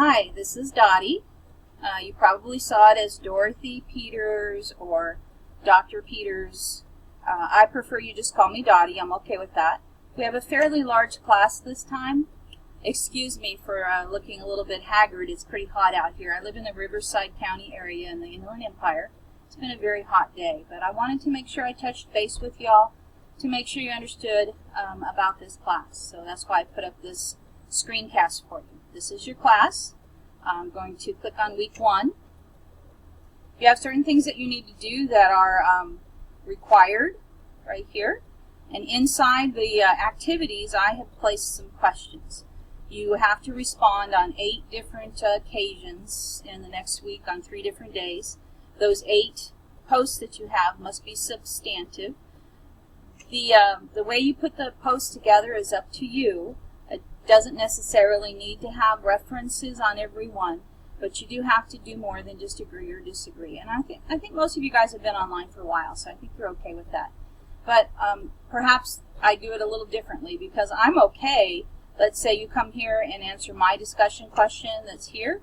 Hi, this is Dottie. You probably saw it as Dorothy Peters or Dr. Peters. I prefer you just call me Dottie. I'm okay with that. We have a fairly large class this time. Excuse me for looking a little bit haggard. It's pretty hot out here. I live in the Riverside County area in the Inland Empire. It's been a very hot day, but I wanted to make sure I touched base with y'all to make sure you understood about this class. So that's why I put up this screencast for you. This is your class. I'm going to click on week 1. You have certain things that you need to do that are required right here. And inside the activities, I have placed some questions. You have to respond on 8 different occasions in the next week on 3 different days. Those 8 posts that you have must be substantive. The way you put the posts together is up to you. It doesn't necessarily need to have references on every one, but you do have to do more than just agree or disagree. And I think most of you guys have been online for a while, so I think you're okay with that. But perhaps I do it a little differently because I'm okay. Let's say you come here and answer my discussion question that's here,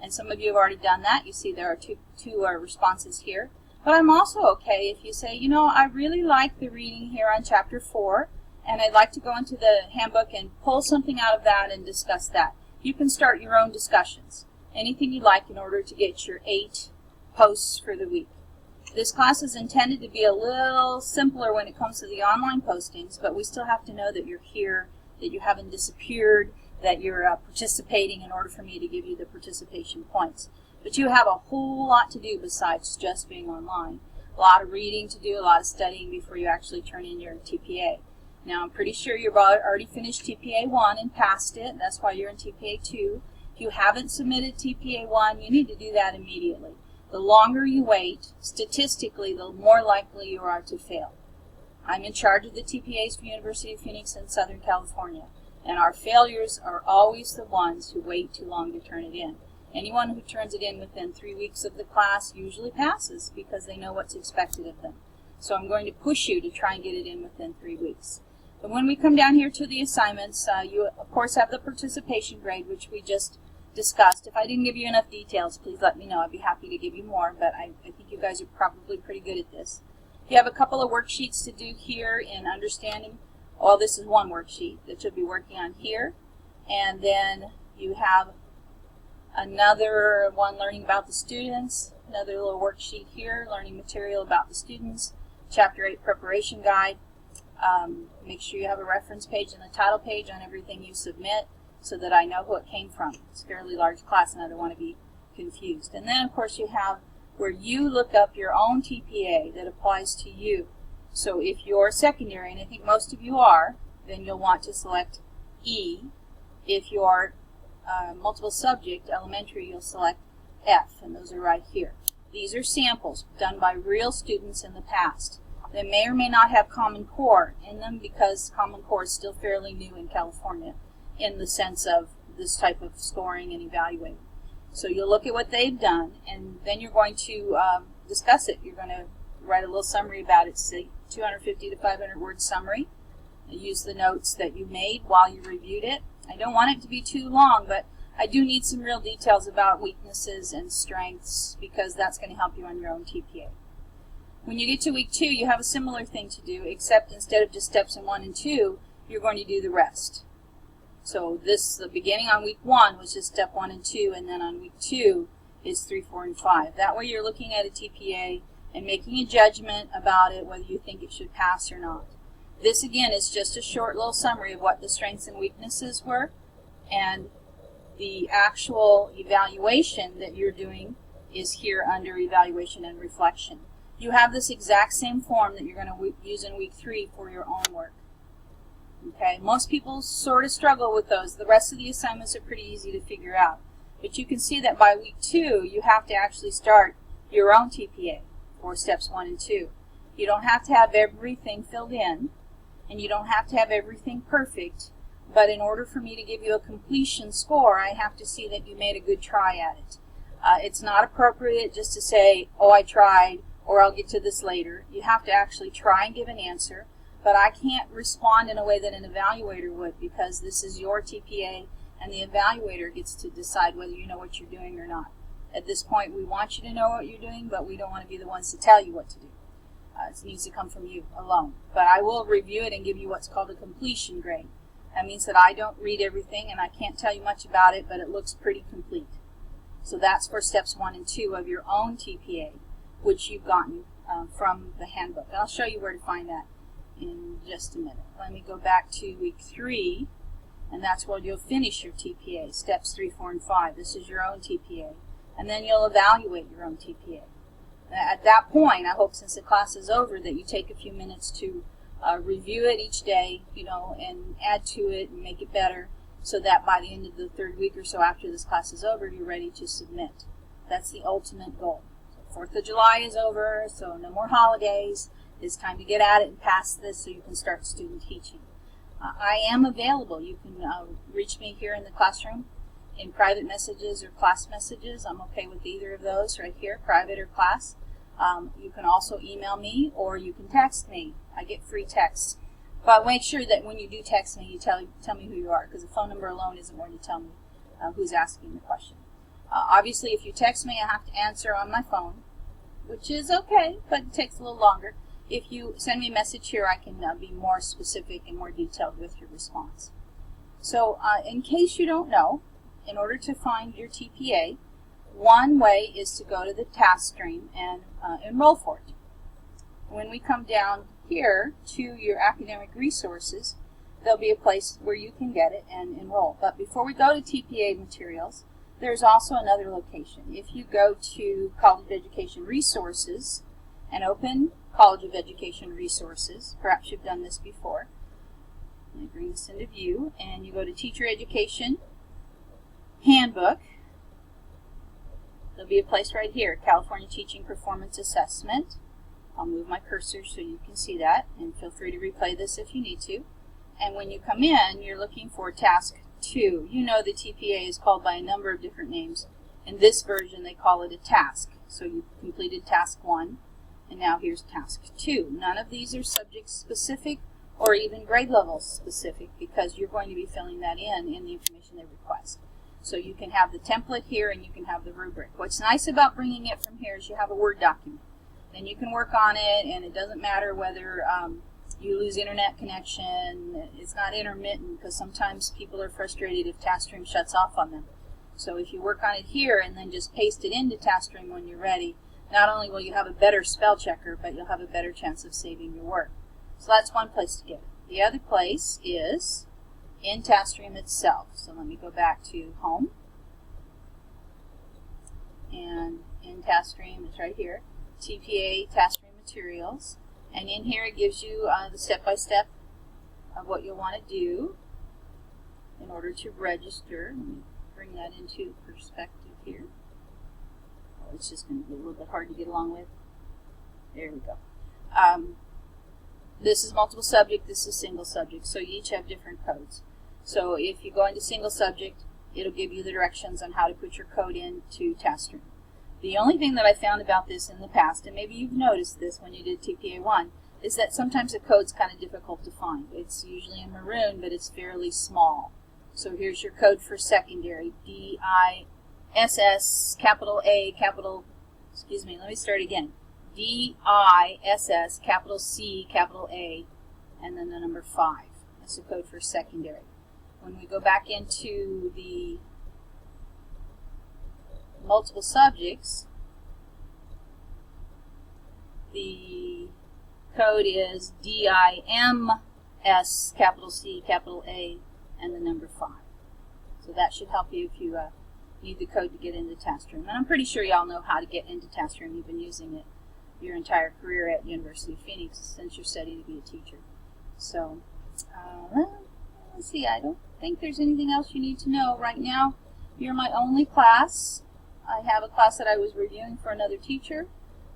and some of you have already done that. You see there are two responses here. But I'm also okay if you say, you know, I really like the reading here on chapter 4, and I'd like to go into the handbook and pull something out of that and discuss that. You can start your own discussions, anything you like, in order to get your 8 posts for the week. This class is intended to be a little simpler when it comes to the online postings, but we still have to know that you're here, that you haven't disappeared, that you're participating in order for me to give you the participation points. But you have a whole lot to do besides just being online. A lot of reading to do, a lot of studying before you actually turn in your TPA. Now, I'm pretty sure you've already finished TPA 1 and passed it. That's why you're in TPA 2. If you haven't submitted TPA 1, you need to do that immediately. The longer you wait, statistically, the more likely you are to fail. I'm in charge of the TPAs for University of Phoenix and Southern California, and our failures are always the ones who wait too long to turn it in. Anyone who turns it in within 3 weeks of the class usually passes because they know what's expected of them. So I'm going to push you to try and get it in within 3 weeks. But when we come down here to the assignments, you of course have the participation grade, which we just discussed. If I didn't give you enough details, please let me know. I'd be happy to give you more, but I think you guys are probably pretty good at this. You have a couple of worksheets to do here in understanding. Well, this is one worksheet that you'll be working on here. And then you have another one learning about the students, another little worksheet here, learning material about the students, Chapter 8 preparation guide. Make sure you have a reference page and the title page on everything you submit so that I know who it came from. It's a fairly large class and I don't want to be confused. And then, of course, you have where you look up your own TPA that applies to you. So if you're secondary, and I think most of you are, then you'll want to select E. If you're multiple subject, elementary, you'll select F, and those are right here. These are samples done by real students in the past. They may or may not have Common Core in them because Common Core is still fairly new in California in the sense of this type of scoring and evaluating. So you'll look at what they've done, and then you're going to discuss it. You're going to write a little summary about it, say 250 to 500 word summary. Use the notes that you made while you reviewed it. I don't want it to be too long, but I do need some real details about weaknesses and strengths because that's going to help you on your own TPA. When you get to week 2, you have a similar thing to do, except instead of just steps 1 and 2, you're going to do the rest. So the beginning on week 1 was just step 1 and 2, and then on week 2 is 3, 4, and 5. That way you're looking at a TPA and making a judgment about it, whether you think it should pass or not. This, again, is just a short little summary of what the strengths and weaknesses were, and the actual evaluation that you're doing is here under evaluation and reflection. You have this exact same form that you're going to use in week 3 for your own work. Okay, most people sort of struggle with those. The rest of the assignments are pretty easy to figure out. But you can see that by week 2, you have to actually start your own TPA for steps 1 and 2. You don't have to have everything filled in, and you don't have to have everything perfect, but in order for me to give you a completion score, I have to see that you made a good try at it. It's not appropriate just to say, oh, I tried, or I'll get to this later. You have to actually try and give an answer, but I can't respond in a way that an evaluator would because this is your TPA and the evaluator gets to decide whether you know what you're doing or not. At this point, we want you to know what you're doing, but we don't want to be the ones to tell you what to do. It needs to come from you alone. But I will review it and give you what's called a completion grade. That means that I don't read everything and I can't tell you much about it, but it looks pretty complete. So that's for steps 1 and 2 of your own TPA, which you've gotten from the handbook. And I'll show you where to find that in just a minute. Let me go back to week 3, and that's where you'll finish your TPA, steps 3, 4, and 5. This is your own TPA. And then you'll evaluate your own TPA. At that point, I hope since the class is over that you take a few minutes to review it each day, and add to it and make it better so that by the end of the 3rd week or so after this class is over, you're ready to submit. That's the ultimate goal. So 4th of July is over, so no more holidays. It's time to get at it and pass this so you can start student teaching. I am available. You can reach me here in the classroom in private messages or class messages. I'm okay with either of those right here, private or class. You can also email me or you can text me. I get free texts. But make sure that when you do text me, you tell me who you are, because the phone number alone isn't going to tell me who's asking the question. Obviously, if you text me, I have to answer on my phone, which is okay, but it takes a little longer. If you send me a message here, I can be more specific and more detailed with your response. So in case you don't know, in order to find your TPA, one way is to go to the task stream and enroll for it. When we come down here to your academic resources, there'll be a place where you can get it and enroll. But before we go to TPA materials, there's also another location. If you go to College of Education Resources and open College of Education Resources, perhaps you've done this before. Let me bring this into view, and you go to Teacher Education Handbook. There'll be a place right here, California Teaching Performance Assessment. I'll move my cursor so you can see that, and feel free to replay this if you need to. And when you come in, you're looking for Task 2. You know the TPA is called by a number of different names. In this version, they call it a task. So you've completed Task 1, and now here's Task 2. None of these are subject specific or even grade level specific, because you're going to be filling that in the information they request. So you can have the template here and you can have the rubric. What's nice about bringing it from here is you have a Word document. Then you can work on it, and it doesn't matter whether you lose internet connection. It's not intermittent, because sometimes people are frustrated if TaskStream shuts off on them. So if you work on it here and then just paste it into TaskStream when you're ready, not only will you have a better spell checker, but you'll have a better chance of saving your work. So that's one place to get it. The other place is in TaskStream itself. So let me go back to Home. And in TaskStream, it's right here, TPA TaskStream Materials. And in here it gives you the step-by-step of what you'll want to do in order to register. Let me bring that into perspective here. Oh, it's just going to be a little bit hard to get along with. There we go. This is multiple subject, this is single subject, so you each have different codes. So if you go into single subject, it'll give you the directions on how to put your code into TaskStream. The only thing that I found about this in the past, and maybe you've noticed this when you did TPA 1, is that sometimes the code's kind of difficult to find. It's usually in maroon, but it's fairly small. So here's your code for secondary, DISS, capital A, capital, excuse me, let me start again. DISS, capital C, capital A, and then the number 5. That's the code for secondary. When we go back into the multiple subjects, the code is DIMS, capital C, capital A, and the number 5. So that should help you if you need the code to get into TaskStream. And I'm pretty sure y'all know how to get into TaskStream. You've been using it your entire career at University of Phoenix since you're studying to be a teacher. So, let's see, I don't think there's anything else you need to know. Right now, you're my only class. I have a class that I was reviewing for another teacher,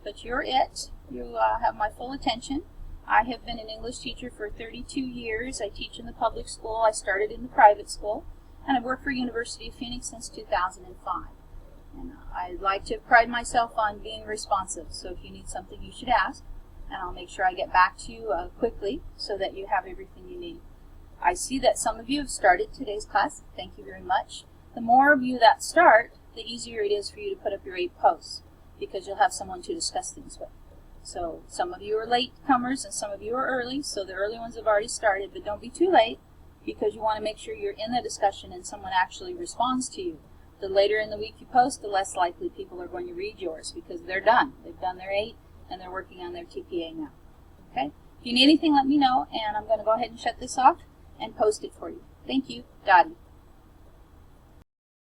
but you're it. You have my full attention. I have been an English teacher for 32 years. I teach in the public school. I started in the private school, and I've worked for University of Phoenix since 2005. And I like to pride myself on being responsive, so if you need something, you should ask, and I'll make sure I get back to you quickly so that you have everything you need. I see that some of you have started today's class. Thank you very much. The more of you that start, the easier it is for you to put up your 8 posts, because you'll have someone to discuss things with. So some of you are late comers and some of you are early, so the early ones have already started, but don't be too late, because you want to make sure you're in the discussion and someone actually responds to you. The later in the week you post, the less likely people are going to read yours, because they're done. They've done their 8 and they're working on their TPA now. Okay? If you need anything, let me know, and I'm going to go ahead and shut this off and post it for you. Thank you, Dottie.